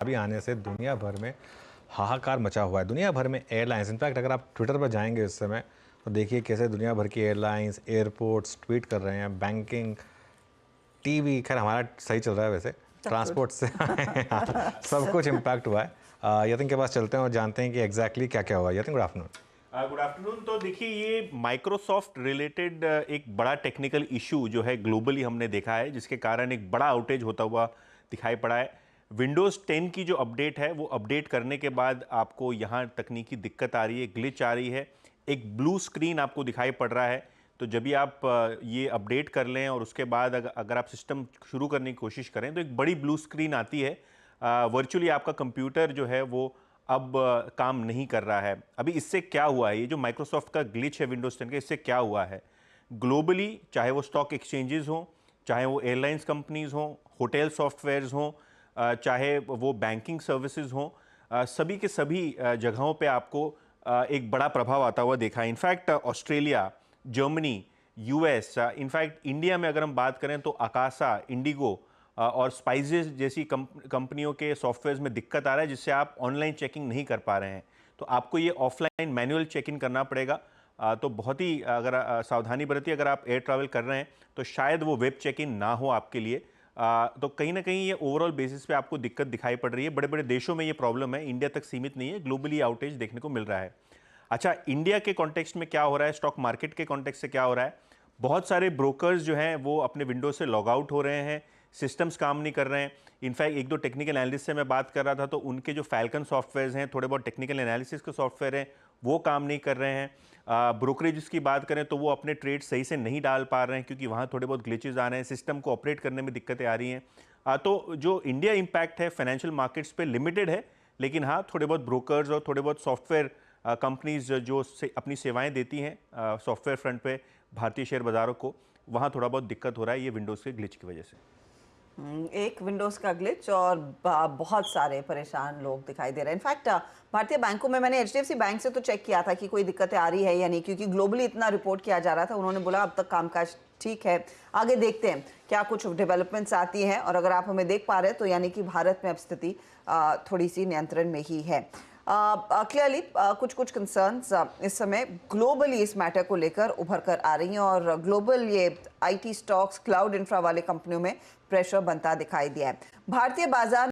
अभी आने से दुनिया भर में हाहाकार मचा हुआ है। दुनिया भर में एयरलाइंस, इनफैक्ट अगर आप ट्विटर पर जाएंगे इस समय तो देखिए कैसे दुनिया भर की एयरलाइंस, एयरपोर्ट्स ट्वीट कर रहे हैं। बैंकिंग, टीवी, खैर हमारा सही चल रहा है वैसे, ट्रांसपोर्ट से सब कुछ इम्पैक्ट हुआ है। यतिन के पास चलते हैं और जानते हैं कि एग्जैक्टली क्या क्या हुआ। Yatin, good afternoon. Good afternoon. तो देखिए, ये माइक्रोसॉफ्ट रिलेटेड एक बड़ा टेक्निकल इशू जो है ग्लोबली हमने देखा है, जिसके कारण एक बड़ा आउटेज होता हुआ दिखाई पड़ा है। विंडोज़ 10 की जो अपडेट है वो अपडेट करने के बाद आपको यहाँ तकनीकी दिक्कत आ रही है, ग्लिच आ रही है, एक ब्लू स्क्रीन आपको दिखाई पड़ रहा है। तो जब भी आप ये अपडेट कर लें और उसके बाद अगर आप सिस्टम शुरू करने की कोशिश करें तो एक बड़ी ब्लू स्क्रीन आती है। वर्चुअली आपका कंप्यूटर जो है वो अब काम नहीं कर रहा है। अभी इससे क्या हुआ है, ये जो माइक्रोसॉफ्ट का ग्लिच है विंडोज 10 का, इससे क्या हुआ है ग्लोबली, चाहे वो स्टॉक एक्सचेंजेस हों, चाहे वो एयरलाइंस कंपनीज हों, होटल सॉफ्टवेयर्स हों, चाहे वो बैंकिंग सर्विसेज हों, सभी के सभी जगहों पे आपको एक बड़ा प्रभाव आता हुआ देखा है। In fact Australia, Germany, US, in fact India में अगर हम बात करें तो आकाशा, इंडिगो और स्पाइसेस जैसी कंपनियों के सॉफ्टवेयर्स में दिक्कत आ रहा है, जिससे आप ऑनलाइन चेकिंग नहीं कर पा रहे हैं। तो आपको ये ऑफलाइन मैनुअल चेकिंग करना पड़ेगा। तो बहुत ही अगर सावधानी बरतिए, अगर आप एयर ट्रैवल कर रहे हैं तो शायद वो वेब चेक इन ना हो आपके लिए। तो कहीं ना कहीं ये ओवरऑल बेसिस पे आपको दिक्कत दिखाई पड़ रही है। बड़े बड़े देशों में ये प्रॉब्लम है, इंडिया तक सीमित नहीं है, ग्लोबली आउटेज देखने को मिल रहा है। अच्छा, इंडिया के कॉन्टेक्स्ट में क्या हो रहा है, स्टॉक मार्केट के कॉन्टेक्स्ट से क्या हो रहा है? बहुत सारे ब्रोकर्स जो हैं वो अपने विंडो से लॉग आउट हो रहे हैं, सिस्टम्स काम नहीं कर रहे हैं। इनफैक्ट एक दो टेक्निकल एनालिस्ट से मैं बात कर रहा था तो उनके जो फैल्कन सॉफ्टवेयर्स हैं, थोड़े बहुत टेक्निकल एनालिसिस के सॉफ्टवेयर हैं, वो काम नहीं कर रहे हैं। ब्रोकरेज की बात करें तो वो अपने ट्रेड सही से नहीं डाल पा रहे हैं, क्योंकि वहाँ थोड़े बहुत ग्लिचेज आ रहे हैं, सिस्टम को ऑपरेट करने में दिक्कतें आ रही हैं। तो जो इंडिया इम्पैक्ट है फाइनेंशियल मार्केट्स पे लिमिटेड है, लेकिन हाँ, थोड़े बहुत ब्रोकर्स और थोड़े बहुत सॉफ्टवेयर कंपनीज जो अपनी सेवाएं देती हैं सॉफ्टवेयर फ्रंट पे भारतीय शेयर बाजारों को, वहाँ थोड़ा बहुत दिक्कत हो रहा है ये विंडोज़ के ग्लिच की वजह से। एक विंडोज का ग्लिच और बहुत सारे परेशान लोग दिखाई दे रहे हैं। इनफैक्ट भारतीय बैंकों में मैंने एचडीएफसी बैंक से तो चेक किया था कि कोई दिक्कतें आ रही है या नहीं, क्योंकि ग्लोबली इतना रिपोर्ट किया जा रहा था। उन्होंने बोला अब तक कामकाज ठीक है, आगे देखते हैं क्या कुछ डेवलपमेंट्स आती हैं। और अगर आप हमें देख पा रहे हैं तो यानी कि भारत में अब स्थिति थोड़ी सी नियंत्रण में ही है। क्लियरली कुछ कुछ कंसर्न्स इस समय ग्लोबली इस मैटर को लेकर उभर कर आ रही हैं और ग्लोबल ये आईटी स्टॉक्स, क्लाउड इंफ्रा वाले कंपनियों में प्रेशर बनता दिखाई दिया है। भारतीय बाजार